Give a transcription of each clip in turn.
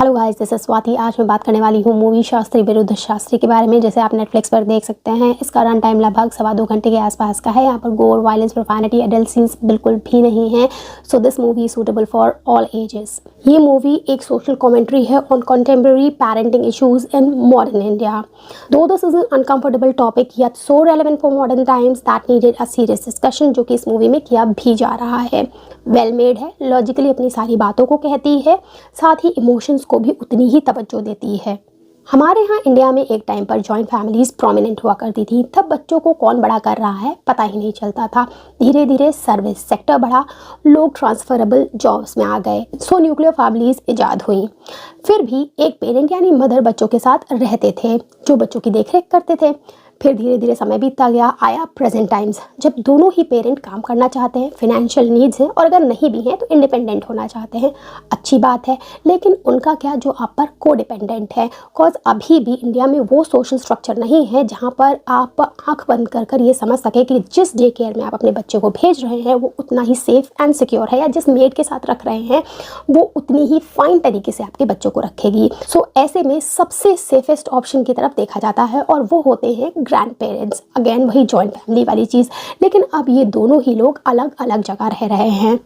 Hello guys, this is Swati. आज मैं बात करने वाली हूँ मूवी शास्त्री विरुद्ध शास्त्री के बारे में। जैसे आप नेटफ्लिक्स पर देख सकते हैं, इसका रन टाइम लगभग 2.25 घंटे के आसपास का है। यहाँ पर गोर, वायलेंस, प्रोफैनिटी, एडल्ट सीन्स बिल्कुल भी नहीं है। So this movie suitable for all ages. ये मूवी एक सोशल कमेंट्री है on contemporary parenting issues in modern India. Though this is an uncomfortable topic, yet so relevant for modern times that needed a serious discussion, जो कि इस movie में किया भी जा रहा है। वेल मेड है, लॉजिकली अपनी सारी बातों को कहती है, साथ ही इमोशंस को भी उतनी ही तवज्जो देती है। हमारे यहाँ इंडिया में एक टाइम पर जॉइंट फैमिलीज प्रोमिनेंट हुआ करती थी। तब बच्चों को कौन बड़ा कर रहा है पता ही नहीं चलता था। धीरे धीरे सर्विस सेक्टर बढ़ा, लोग ट्रांसफरेबल जॉब्स में आ गए, सो न्यूक्लियर फैमिलीज इजाद हुई। फिर भी एक पेरेंट यानी मदर बच्चों के साथ रहते थे, जो बच्चों की देखरेख करते थे। फिर धीरे धीरे समय बीतता गया, आया प्रेजेंट टाइम्स, जब दोनों ही पेरेंट काम करना चाहते हैं, फिनेंशियल नीड्स हैं, और अगर नहीं भी हैं तो इंडिपेंडेंट होना चाहते हैं। अच्छी बात है, लेकिन उनका क्या जो आप पर को डिपेंडेंट है। बिकॉज अभी भी इंडिया में वो सोशल स्ट्रक्चर नहीं है जहाँ पर आप आंख बंद कर कर ये समझ सके कि जिस डे केयर में आप अपने बच्चे को भेज रहे हैं वो उतना ही सेफ एंड सिक्योर है, या जिस मेड के साथ रख रहे हैं वो उतनी ही फाइन तरीके से आपके बच्चों को रखेगी। सो ऐसे में सबसे सेफेस्ट ऑप्शन की तरफ देखा जाता है, और वो होते हैं ग्रैंड पेरेंट्स। अगेन वही जॉइंट फैमिली वाली चीज़, लेकिन अब ये दोनों ही लोग अलग अलग जगह रह रहे हैं।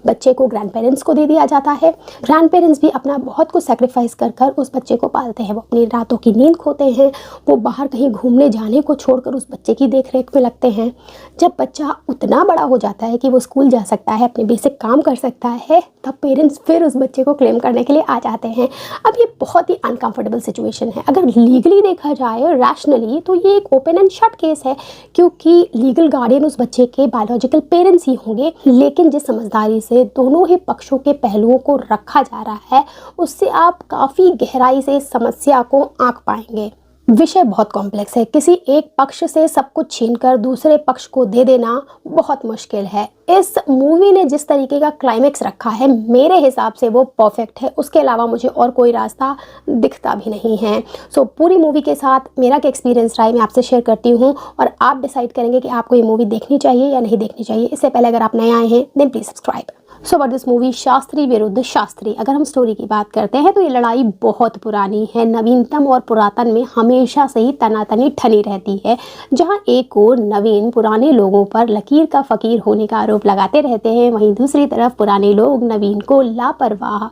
बच्चे को ग्रैंड पेरेंट्स को दे दिया जाता है। ग्रैंड पेरेंट्स भी अपना बहुत कुछ सेक्रीफाइस कर कर उस बच्चे को पालते हैं। वो अपनी रातों की नींद खोते हैं, वो बाहर कहीं घूमने जाने को छोड़कर उस बच्चे की देख रेख में लगते हैं। जब बच्चा उतना बड़ा हो जाता है कि वो स्कूल जा सकता है, अपने बेसिक काम कर सकता है, तब पेरेंट्स फिर उस बच्चे को क्लेम करने के लिए आ जाते हैं। अब ये बहुत ही अनकंफर्टेबल सिचुएशन है। अगर लीगली देखा जाए, रैशनली, तो ये एक ओपन एंड शट केस है, क्योंकि लीगल गार्डियन उस बच्चे के बायोलॉजिकल पेरेंट्स ही होंगे। लेकिन जिस समझदारी से दोनों ही पक्षों के पहलुओं को रखा जा रहा है, उससे आप काफ़ी गहराई से समस्या को आंक पाएंगे। विषय बहुत कॉम्प्लेक्स है। किसी एक पक्ष से सब कुछ छीनकर दूसरे पक्ष को दे देना बहुत मुश्किल है। इस मूवी ने जिस तरीके का क्लाइमेक्स रखा है, मेरे हिसाब से वो परफेक्ट है। उसके अलावा मुझे और कोई रास्ता दिखता भी नहीं है। सो पूरी मूवी के साथ मेरा क्या एक्सपीरियंस रहा है मैं आपसे शेयर करती हूँ, और आप डिसाइड करेंगे कि आपको ये मूवी देखनी चाहिए या नहीं देखनी चाहिए। इससे पहले अगर आप नए आए हैं then please subscribe. So but this movie Shastri Viruddh Shastri, अगर हम स्टोरी की बात करते हैं तो ये लड़ाई बहुत पुरानी है। नवीनतम और पुरातन में हमेशा से ही तनातनी ठनी रहती है। जहां एक ओर नवीन पुराने लोगों पर लकीर का फकीर होने का आरोप लगाते रहते हैं, वहीं दूसरी तरफ पुराने लोग नवीन को लापरवाह,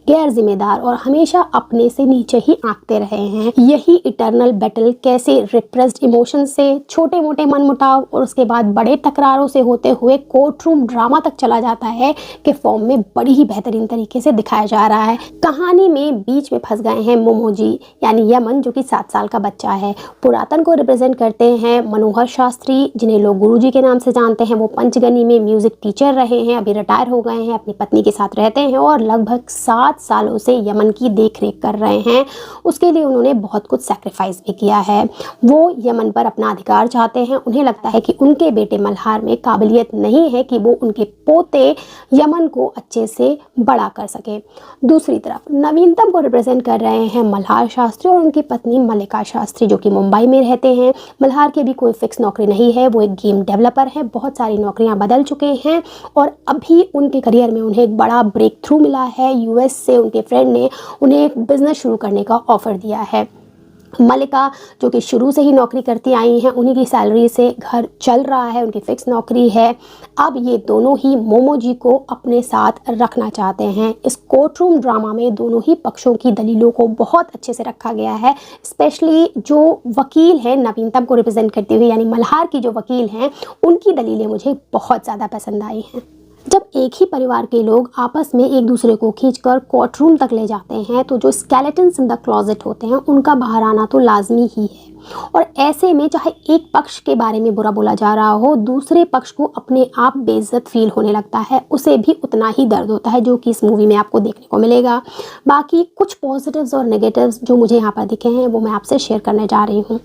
गैर जिम्मेदार और हमेशा अपने से नीचे ही आंकते रहे हैं। यही इटर्नल बैटल कैसे रिप्रेस्ड इमोशन से छोटे मोटे मनमुटाव और उसके बाद बड़े टकरारों से होते हुए कोर्ट रूम ड्रामा तक चला जाता है के फॉर्म में बड़ी ही बेहतरीन तरीके से दिखाया जा रहा है। कहानी में बीच में फंस गए हैं मोमोजी यानी यमन, जो कि 7 साल का बच्चा है। पुरातन को रिप्रेजेंट करते हैं मनोहर शास्त्री, जिन्हें लोग गुरुजी के नाम से जानते हैं। वो पंचगनी में म्यूजिक टीचर रहे हैं, अभी रिटायर हो गए हैं, अपनी पत्नी के साथ रहते हैं और लगभग 7 सालों से यमन की देखरेख कर रहे हैं। उसके लिए उन्होंने बहुत कुछ सेक्रीफाइस भी किया है। वो यमन पर अपना अधिकार चाहते हैं। उन्हें लगता है कि उनके बेटे मल्हार में काबिलियत नहीं है कि वो उनके पोते यमन को अच्छे से बड़ा कर सके। दूसरी तरफ नवीनतम को रिप्रेजेंट कर रहे हैं मल्हार शास्त्री और उनकी पत्नी मल्लिका शास्त्री, जो कि मुंबई में रहते हैं। मल्हार की भी कोई फिक्स नौकरी नहीं है, वो एक गेम डेवलपर है। बहुत सारी नौकरियां बदल चुके हैं और अभी उनके करियर में उन्हें एक बड़ा ब्रेक थ्रू मिला है। यूएस से उनके फ्रेंड ने उन्हें एक बिजनेस शुरू करने का ऑफर दिया है। मल्लिका, जो कि शुरू से ही नौकरी करती आई हैं, उन्हीं की सैलरी से घर चल रहा है, उनकी फिक्स नौकरी है। अब ये दोनों ही मोमोजी को अपने साथ रखना चाहते हैं। इस कोर्ट रूम ड्रामा में दोनों ही पक्षों की दलीलों को बहुत अच्छे से रखा गया है। स्पेशली जो वकील हैं नवीनतम को रिप्रेजेंट करते हुए, यानी मल्हार की जो वकील हैं, उनकी दलीलें मुझे बहुत ज़्यादा पसंद आई हैं। जब एक ही परिवार के लोग आपस में एक दूसरे को खींचकर कोर्ट रूम तक ले जाते हैं, तो जो स्केलेटन्स इन द क्लोजेट होते हैं उनका बाहर आना तो लाजमी ही है। और ऐसे में चाहे एक पक्ष के बारे में बुरा बोला जा रहा हो, दूसरे पक्ष को अपने आप बेइज्जत फील होने लगता है, उसे भी उतना ही दर्द होता है, जो कि इस मूवी में आपको देखने को मिलेगा। बाकी कुछ पॉजिटिव्स और नेगेटिव्स जो मुझे यहाँ पर दिखे हैं वो मैं आपसे शेयर करने जा रही हूँ।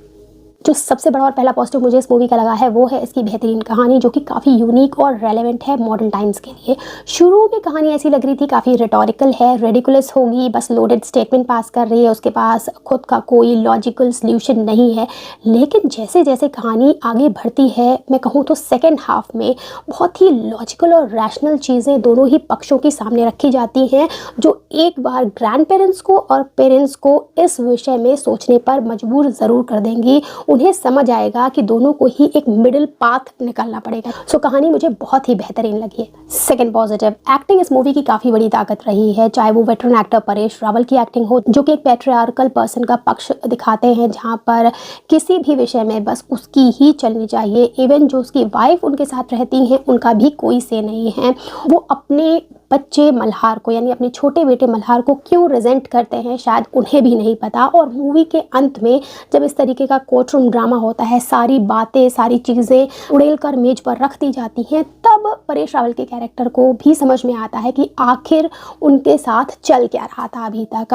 जो सबसे बड़ा और पहला पॉजिटिव मुझे इस मूवी का लगा है वो है इसकी बेहतरीन कहानी, जो कि काफ़ी यूनिक और रेलेवेंट है मॉडर्न टाइम्स के लिए। शुरू में कहानी ऐसी लग रही थी काफ़ी रिटोरिकल है, रेडिकुलस होगी, बस लोडेड स्टेटमेंट पास कर रही है, उसके पास खुद का कोई लॉजिकल सल्यूशन नहीं है। लेकिन जैसे जैसे कहानी आगे बढ़ती है, मैं कहूँ तो सेकेंड हाफ में बहुत ही लॉजिकल और रैशनल चीज़ें दोनों ही पक्षों के सामने रखी जाती हैं, जो एक बार ग्रैंड पेरेंट्स को और पेरेंट्स को इस विषय में सोचने पर मजबूर ज़रूर कर देंगी। उन्हें समझ आएगा कि दोनों को ही एक मिडिल पाथ निकालना पड़ेगा। सो कहानी मुझे बहुत ही बेहतरीन लगी है। सेकंड पॉजिटिव, एक्टिंग इस मूवी की काफ़ी बड़ी ताकत रही है, चाहे वो वेटरन एक्टर परेश रावल की एक्टिंग हो, जो कि एक पैट्रियार्कल पर्सन का पक्ष दिखाते हैं, जहाँ पर किसी भी विषय में बस उसकी ही चलनी चाहिए। इवन जो उसकी वाइफ उनके साथ रहती हैं, उनका भी कोई से नहीं है। वो अपने बच्चे मल्हार को, यानी अपने छोटे बेटे मल्हार को क्यों रिजेंट करते हैं शायद उन्हें भी नहीं पता। और मूवी के अंत में जब इस तरीके का कोर्टरूम ड्रामा होता है, सारी बातें सारी चीज़ें उड़ेल कर मेज पर रख दी जाती हैं, तब परेश रावल के कैरेक्टर को भी समझ में आता है कि आखिर उनके साथ चल क्या रहा था अभी तक।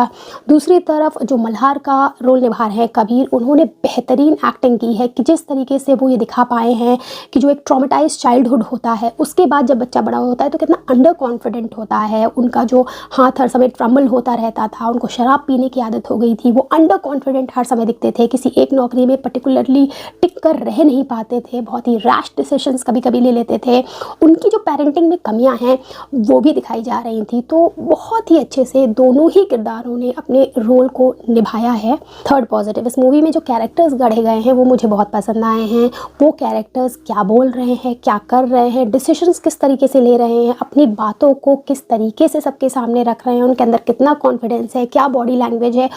दूसरी तरफ जो मल्हार का रोल निभा रहे हैं कबीर, उन्होंने बेहतरीन एक्टिंग की है कि जिस तरीके से वो ये दिखा पाए हैं कि जो एक ट्रॉमेटाइज चाइल्डहुड होता है, उसके बाद जब बच्चा बड़ा होता है तो कितना अंडर कॉन्फिडेंट होता है, उनका जो हाथ हर समय ट्रम्बल होता रहता था, उनको शराब पीने की आदत हो गई थी, वो अंडर कॉन्फिडेंट हर समय दिखते थे, किसी एक नौकरी में पर्टिकुलरली टिक कर रह नहीं पाते थे, बहुत ही रैश डिसीजंस कभी कभी ले लेते थे। उनकी जो पेरेंटिंग में कमियां हैं वो भी दिखाई जा रही थी। तो बहुत ही अच्छे से दोनों ही किरदारों ने अपने रोल को निभाया है। थर्ड पॉजिटिव, इस मूवी में जो कैरेक्टर्स गढ़े गए हैं वो मुझे बहुत पसंद आए हैं। वो कैरेक्टर्स क्या बोल रहे हैं, क्या कर रहे हैं, डिसीजंस किस तरीके से ले रहे हैं, अपनी बातों को किस तरीके से सबके सामने रख रहे हैं, उनके अंदर कितना कॉन्फिडेंस है, क्या बॉडी लैंग्वेज है,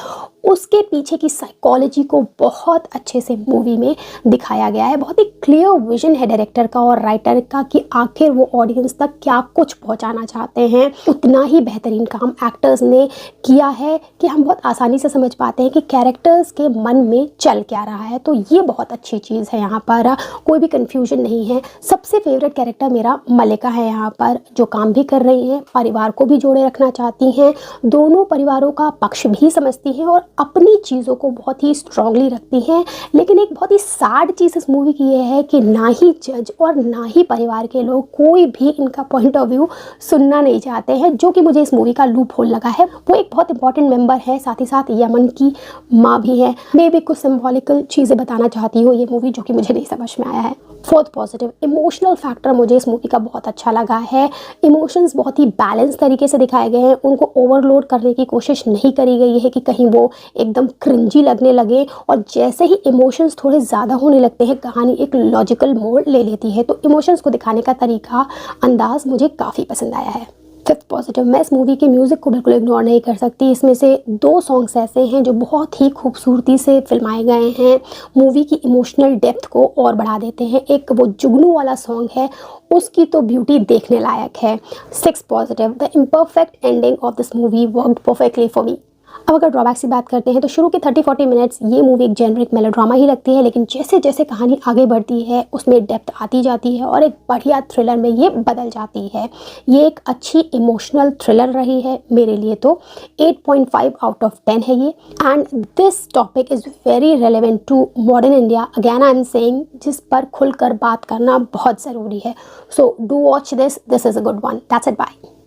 उसके पीछे की साइकोलॉजी को बहुत अच्छे से मूवी में दिखाया गया है। बहुत ही क्लियर विजन है डायरेक्टर का और राइटर का कि आखिर वो ऑडियंस तक क्या कुछ पहुंचाना चाहते हैं। उतना ही बेहतरीन काम एक्टर्स ने किया है कि हम बहुत आसानी से समझ पाते हैं कि कैरेक्टर्स के मन में चल क्या रहा है। तो ये बहुत अच्छी चीज़ है, यहाँ पर कोई भी कन्फ्यूजन नहीं है। सबसे फेवरेट कैरेक्टर मेरा मल्लिका है, यहाँ पर जो काम भी कर रही हैं, परिवार को भी जोड़े रखना चाहती हैं, दोनों परिवारों का पक्ष भी समझती हैं और अपनी चीज़ों को बहुत ही स्ट्रांगली रखती हैं। लेकिन एक बहुत ही सैड चीज़ इस मूवी की ये है कि ना ही जज और ना ही परिवार के लोग कोई भी इनका पॉइंट ऑफ व्यू सुनना नहीं चाहते हैं, जो कि मुझे इस मूवी का लूप होल लगा है। वो एक बहुत इंपॉर्टेंट मेंबर है, साथ ही साथ यमन की माँ भी है। मे भी कुछ सिम्बॉलिकल चीज़ें बताना चाहती हो ये मूवी, जो कि मुझे नहीं समझ में आया है। फोर्थ पॉजिटिव, इमोशनल फैक्टर मुझे इस मूवी का बहुत अच्छा लगा है। इमोशंस बहुत ही बैलेंस तरीके से दिखाए गए हैं, उनको ओवरलोड करने की कोशिश नहीं करी गई है कि कहीं वो एकदम क्रिंजी लगने लगे। और जैसे ही इमोशंस थोड़े ज़्यादा होने लगते हैं, कहानी एक लॉजिकल मोड़ ले लेती है। तो इमोशंस को दिखाने का तरीका, अंदाज मुझे काफ़ी पसंद आया है। फिफ्थ पॉजिटिव, मैं इस मूवी के म्यूज़िक को बिल्कुल इग्नोर नहीं कर सकती। इसमें से 2 सॉन्ग्स ऐसे हैं जो बहुत ही खूबसूरती से फिल्माए गए हैं, मूवी की इमोशनल डेप्थ को और बढ़ा देते हैं। एक वो जुगनू वाला सॉन्ग है, उसकी तो ब्यूटी देखने लायक है। 6th positive, the imperfect ending of this movie worked perfectly for me. अब अगर ड्रॉबैक्स की बात करते हैं तो शुरू के 30-40 मिनट्स ये मूवी एक जेनरिक मेलोड्रामा ही लगती है, लेकिन जैसे जैसे कहानी आगे बढ़ती है उसमें डेप्थ आती जाती है और एक बढ़िया थ्रिलर में ये बदल जाती है। ये एक अच्छी इमोशनल थ्रिलर रही है मेरे लिए। तो 8.5 आउट ऑफ 10 है ये। And this topic is very relevant to modern India, again I am saying, जिस पर खुलकर बात करना बहुत ज़रूरी है। So do watch this is a good one. That's it, bye.